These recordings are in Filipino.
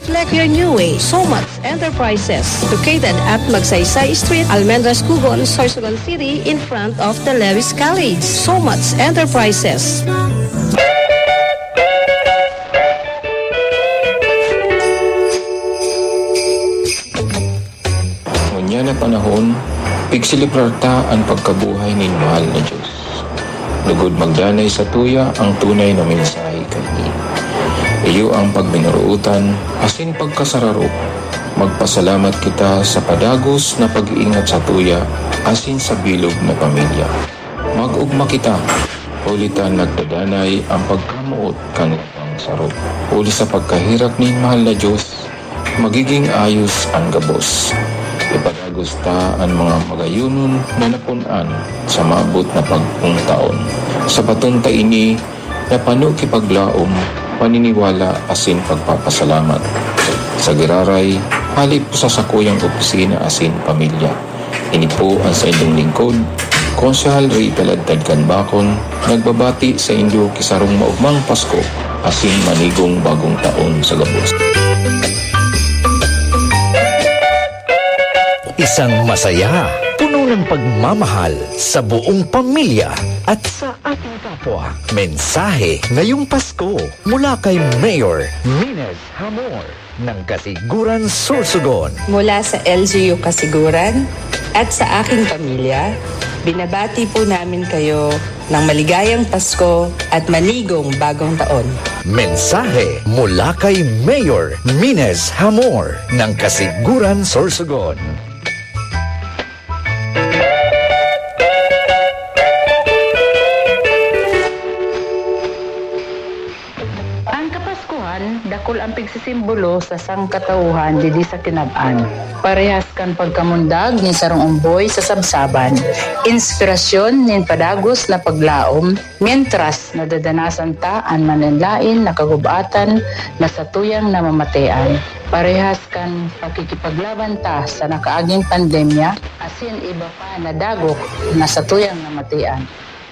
Reflect your new way. Somat Enterprises, located at Magsaysay Street, Almendras, Cugon, Sorsogon City, in front of the Lewis College. Somat Enterprises. Ngunya na panahon, pigsilibrarta ang pagkabuhay nin mahal na Diyos. Lugod magdanay sa tuya ang tunay na mensahe kani. Iyo ang pagbinuruutan, asin pagkasararo. Magpasalamat kita sa padagos na pag-iingat sa tuya, asin sa bilog na pamilya. Mag-ugma kita, ulitan nagdadanay ang pagkamuot kang lapang sarap. Uli sa pagkahirap ni mahal na Diyos, magiging ayos ang gabos. Ipadagos ta ang mga magayunon na napunan sa maabot na pagpungtaon. Sa patunta ini, napano kipaglaom, paniniwala asin pagpapasalamat. Sa giraray, halip sa sakuyang opisina asin pamilya. Ini po ang sa inyong lingkod, Konsehal Ray Taladtad Kanbakon, nagbabati sa inyo kisarong maugmang Pasko asin manigong bagong taon sa gabos. Isang masaya, puno ng pagmamahal sa buong pamilya at sa ating kapwa. Mensahe ngayong Pasko mula kay Mayor Minez Hamor ng Kasiguran, Sorsogon. Mula sa LGU Kasiguran at sa aking pamilya, binabati po namin kayo ng maligayang Pasko at manigong bagong taon. Mensahe mula kay Mayor Minez Hamor ng Kasiguran, Sorsogon. Dakol ang pigsisimbolo sa sangkatauhan didi sa kinab-an. Parehas kan pagkamundag ni sarong umboy sa sabsaban. Inspirasyon nin padagos na paglaom, mientras nadadanasan ta ang mananlain na kagubatan na satuyang namamatean. Parehas kan pagkikipaglaban ta sa nakaaging pandemya, asin iba pa na dagok na satuyang namatean.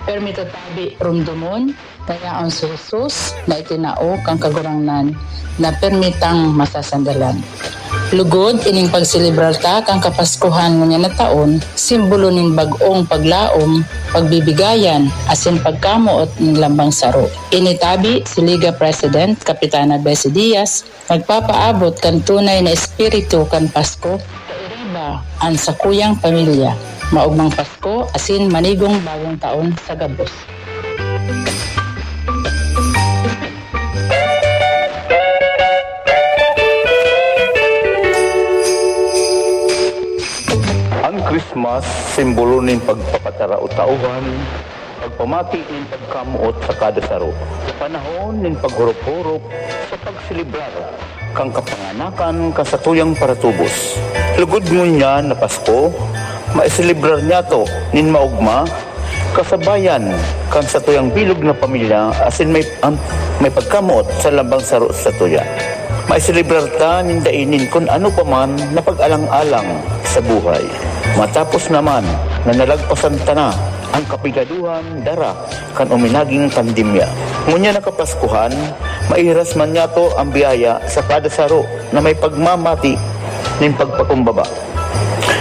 Permito tabi rumdumon, kaya ang susus na itinao kang kagurangnan na permitang masasandalan. Lugod ining pagselebrar ta kang kapaskuhan nga na taon, simbolo ning bag-ong paglaom, pagbibigayan, asin pagkamuot ng lambang saro. Initabi si Liga President Kapitana Bessie Diaz, magpapaabot kan tunay na espiritu kan Pasko, kairiba ang sakuyang pamilya. Maugmang Pasko, asin manigong bagong taon sa gabos. Ang Christmas, simbolo ng pagpapataraw-tauhan, pagpamati ng pagkamuot sa kada saro. Panahon ng paghurup-hurup sa pagsilibrar, kang kapanganakan kasatuyang paratubos. Lugod mo niya na Pasko, maisilibrar niya to nin maugma, kasabayan kang satuyang bilog na pamilya asin may pagkamuot sa lambang saro sa tuya. Maisilibrar ta nin dainin kung ano pa man na pag-alang-alang sa buhay. Matapos naman na nalagpasan ta na ang kapigaduhan dara kan uminaging pandemya. Ngunya nakapaskuhan, maihiras man niya to ang biyaya sa kada saro na may pagmamati nin pagpakumbaba.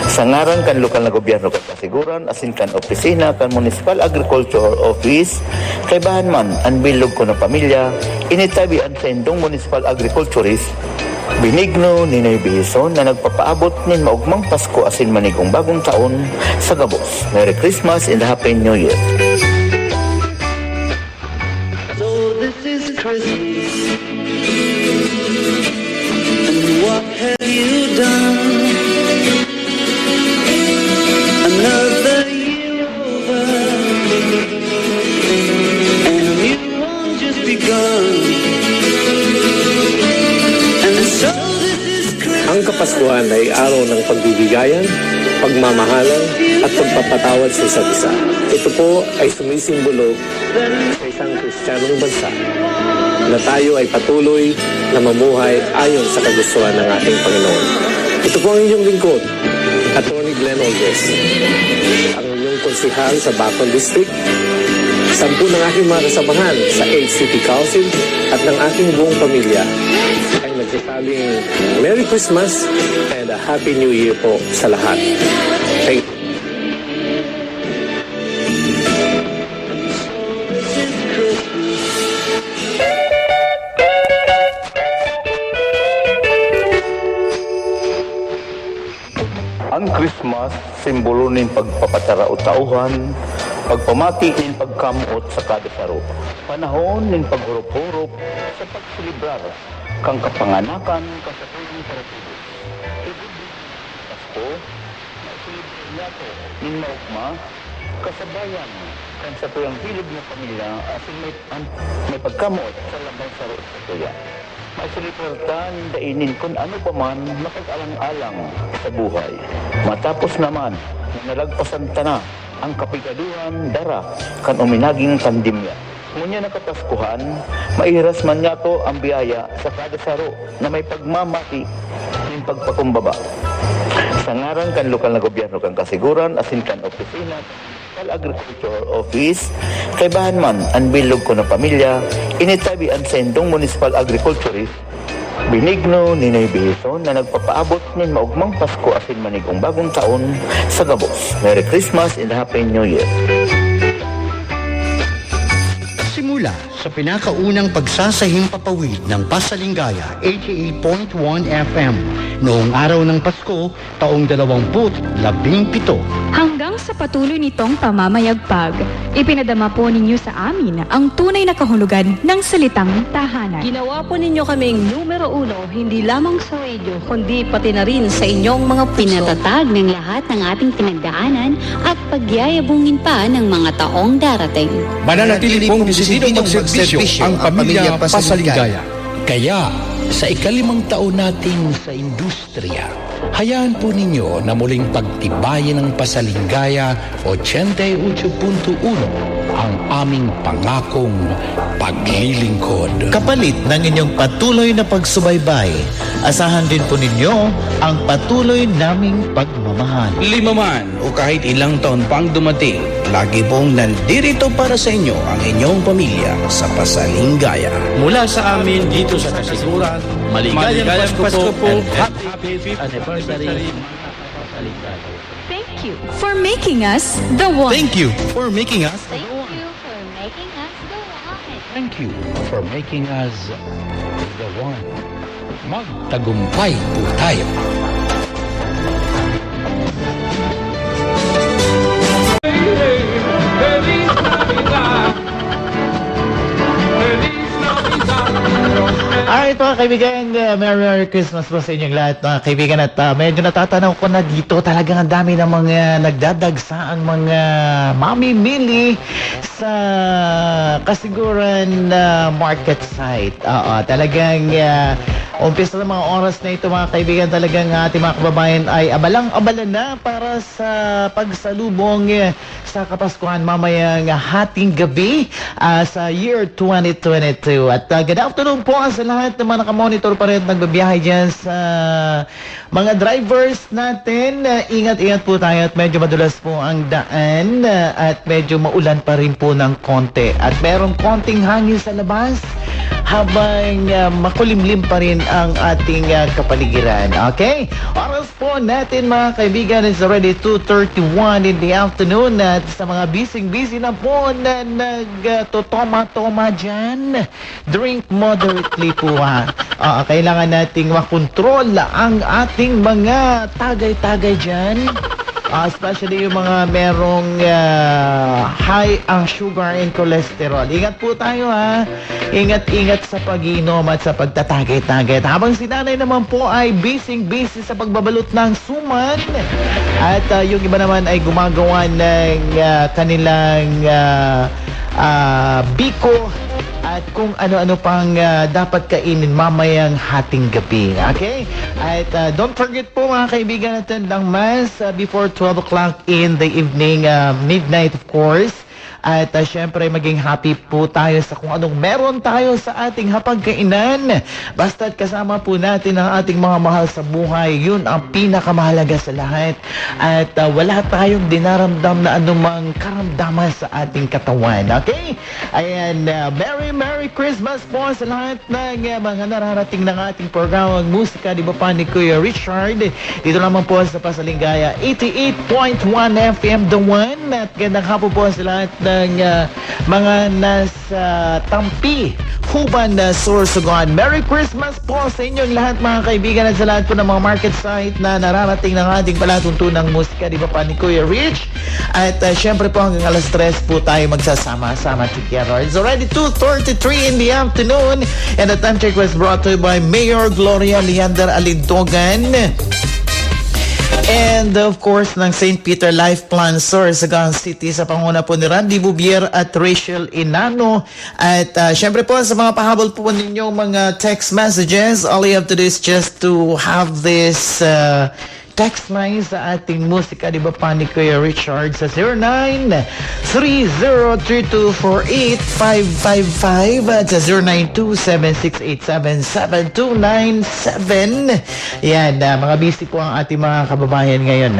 Sa ngaran kan lokal na gobyerno kan Kasiguran, asin kan opisina kan Municipal Agriculture Office, kay bahan man ang bilog ko na pamilya, initabian sa indong Municipal Agriculturist, Benigno Ninoy Bihison na nagpapaabot nin maugmang Pasko asin manigong bagong taon sa gabos. Merry Christmas and Happy New Year! So this is Christmas, and what have you done? Another year over, and a new one just begun. And so this is Christmas. Ang Kapaskuhan ay araw ng pagbibigayan, pagmamahalan at pagpapatawad sa isa't isa. Ito po ay sumisimbolo sa isang Kristiyanong bansa na tayo ay patuloy na mamuhay ayon sa kagustuhan ng ating Panginoon. Ito po ang inyong lingkod, Atty. Glenn Olves, ang inyong konsihal sa Bacol District, 10 ng aking mga kasamahan sa 8 City Council at ng aking buong pamilya ay nagsasabing Merry Christmas and a Happy New Year po sa lahat. Thank you. Ang Christmas, simbolo ng pagpapatara o tauhan, pagpamati ng pagkamot sa kada saro, panahon ng paghurup-hurup sa pagsilibrar, kang kapanganakan, kasatulang paratibo. Pasko, maisilibrar nato ng maukma, kasabayan, kang sa tuyang hilog na pamilya, asin may pagkamot sa labang saro sa tuya. Maisilipertan, dainin kung ano pa man makag-alang-alang sa buhay. Matapos naman, nalagpasan na ang kapikaduhan, dara, kan uminaging pandemya. Ngunyan nakapaskuhan, maihiras man niya to ang biyaya sa kada saro na may pagmamati ng pagpakumbaba. Sa ngaran kan lokal na gobyerno kang kasiguran, asin kan opisina, Agriculture Office, kay bahan man ang bilog ko na pamilya, initabi ang sendong municipal agriculturist, Benigno Ninay Bihison na nagpapaabot ng maugmang Pasko asin manigong bagong taon sa Gabos. Merry Christmas and Happy New Year. Simula sa pinakaunang pagsasahimpapawid ng Pasalingaya 88.1 FM noong araw ng Pasko taong 2017. Hanggang sa patuloy nitong pamamayagpag, ipinadama po ninyo sa amin ang tunay na kahulugan ng salitang tahanan. Ginawa po ninyo kaming numero 1, hindi lamang sa radio, kundi pati na rin sa inyong mga puso. Pinatatag ng lahat ng ating pinagdaanan at pagyayabungin pa ng mga taong darating. Mananatili pong desidido magserbisyo ang pamilya Pasalingaya. Kaya, sa ikalimang taon natin sa industriya, hayaan po ninyo na muling pagtibayin ng Pasalingaya 88.1 ang aming pangakong paglilingkod. Kapalit ng inyong patuloy na pagsubaybay, asahan din po ninyo ang patuloy naming pagmamahal. 5 man o kahit ilang taon pang dumating, lagi pong nandirito para sa inyo ang inyong pamilya sa Pasalingaya. Mula sa amin dito sa Kasiguran, maligayang Pasko po at happy anniversary. Thank you for making us the one. Thank you for making us Thank you for making us the one. Magtagumpay po tayo. Alright mga kaibigan, Merry Christmas po sa inyong lahat mga kaibigan. At medyo natatanaw ko na dito talagang ang dami ng mga nagdadagsa ang mga mamimili sa Kasiguran market site. Talagang umpisa ng mga oras na ito mga kaibigan, talagang ating mga kababayan ay abalang-abala na para sa pagsalubong sa Kapaskuhan mamayang hating gabi sa year 2022. At good afternoon po sa lahat ng mga nakamonitor pa rin at nagbabiyahe dyan sa mga drivers natin. Ingat-ingat po tayo at medyo madulas po ang daan at medyo maulan pa rin po ng konti. At merong konting hangin sa labas habang makulimlim pa rin ang ating kapaligiran. Okay? Oras po natin mga kaibigan is already 2:31 in the afternoon at sa mga busy na po na nagtotoma-toma dyan, drink moderately po ha. Kailangan nating makontrol ang ating mga tagay-tagay dyan. Especially yung mga merong high ang sugar and cholesterol. Ingat po tayo ha. Ingat-ingat sa pag-inom at sa pagtatagay-tagay. Habang si nanay naman po ay busy sa pagbabalot ng suman. At yung iba naman ay gumagawa ng kanilang biko at kung ano-ano pang dapat kainin mamayang hating gabi. Okay? At don't forget po mga kaibigan natin ng Mass before 12 o'clock in the evening, midnight of course. At syempre, maging happy po tayo sa kung anong meron tayo sa ating hapagkainan. Basta't kasama po natin ang ating mga mahal sa buhay. Yun ang pinakamahalaga sa lahat. At wala tayong dinaramdam na anumang karamdaman sa ating katawan. Okay? Ayan, Merry Christmas po sa lahat ng mga nararating ng ating programang musika, di ba pa ni Kuya Richard? Dito naman po sa Pasalingaya 88.1 FM The One. At gandang hapon po sa lahat ng mga nasa Tampi, Huban, Sorsogon. Merry Christmas po sa inyong lahat mga kaibigan at sa lahat po ng mga market site na nararating ng ating palatuntunang musika, di ba pa ni Kuya Rich? At syempre po hanggang alas 3 po tayo magsasama-sama together. It's already 2:33 in the afternoon and the time check was brought to you by Mayor Gloria Leander Alindogan. And of course, ng St. Peter Life Plan Sorsogon City sa panguna po ni Randy Bubier at Rachel Inano. At syempre po sa mga pahabol po ninyong mga text messages, all you have to do is just to have this text line sa ating musika, di ba pa ni Kuya Richard sa 0930324855 at sa 0927687797. Yan, mga busy po ang ating mga kababayan ngayon.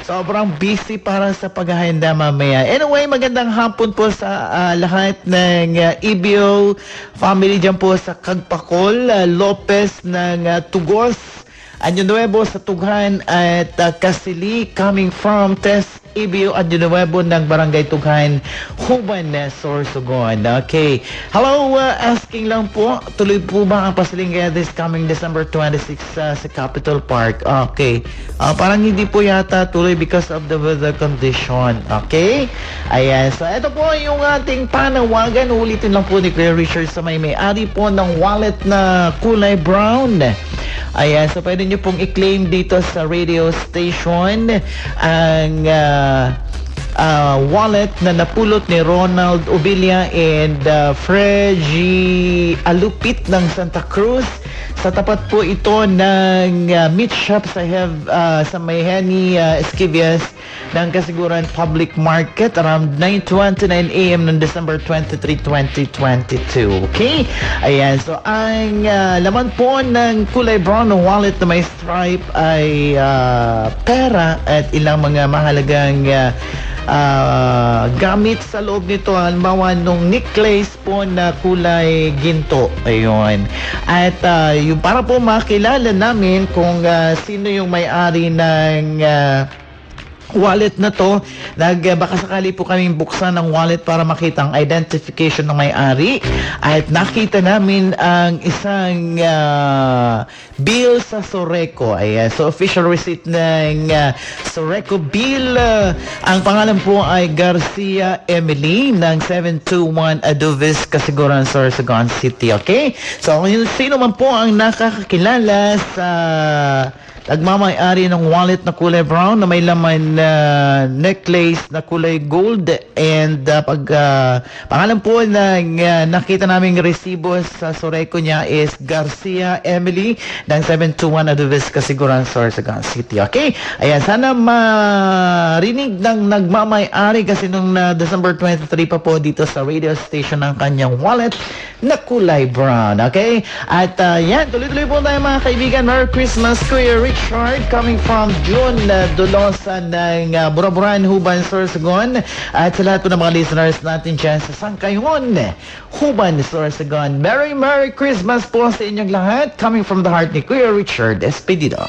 Sobrang busy para sa paghahanda mamaya. Anyway, magandang hapon po sa lahat ng EBO family dyan po sa Kagpakol, Lopez ng Tugos, Año Nuevo sa Tughan at Kasili coming from Tess EBO Año Nuevo ng Barangay Tughan, Huban, Sorsogon. Okay. Hello, asking lang po, tuloy po ba ang Pasalingaya this coming December 26 sa Capitol Park? Okay. Parang hindi po yata tuloy because of the weather condition. Okay? Ayan. So, ito po yung ating panawagan. Ulitin lang po ni Kuya Richard sa may-ari po ng wallet na kulay brown. Ayan, so pwede nyo pong i-claim dito sa radio station ang wallet na napulot ni Ronald Ubilia and Freddy Alupit ng Santa Cruz. Sa tapat po ito ng meat shop sa Mayhani Esquivias ng Kasiguran Public Market around 9:29 a.m. noong December 23, 2022. Okay? Ayan. So, ang laman po ng kulay brown ng wallet na may stripe ay pera at ilang mga mahalagang gamit sa loob nito. Halimbawa, nung necklace po na kulay ginto. Ayun. At yung para po makilala namin kung sino yung may-ari ng wallet na to, baka sakali po kaming buksan ng wallet para makita ang identification ng may-ari. At nakita namin ang isang bill sa Soreco. Ayan. So, official receipt ng Soreco bill. Ang pangalan po ay Garcia Emily ng 721 Adovis, Kasiguran, Sorsogon City. Okay? So, kung sino man po ang nakakakilala sa nagmamay-ari ng wallet na kulay brown na may laman na necklace na kulay gold and pangalan po na nakita naming resibo sa Soreco niya is Garcia Emily ng 721 Adovis, Kasiguran, Sorsogon City. Okay? Ayan, sana marinig ng nagmamay-ari kasi nung December 23 pa po dito sa radio station ng kanyang wallet na kulay brown. Okay? At yan, tuloy-tuloy po tayo mga kaibigan. Merry Christmas, Kuya Richard, coming from June Dolosa ng Buraburan, Huban, Sorsogon. At sa lahat po ng mga listeners natin dyan sa Sangkayon, Huban, Sorsogon. Merry Christmas po sa inyong lahat. Coming from the heart ni Kuya Richard Espedido.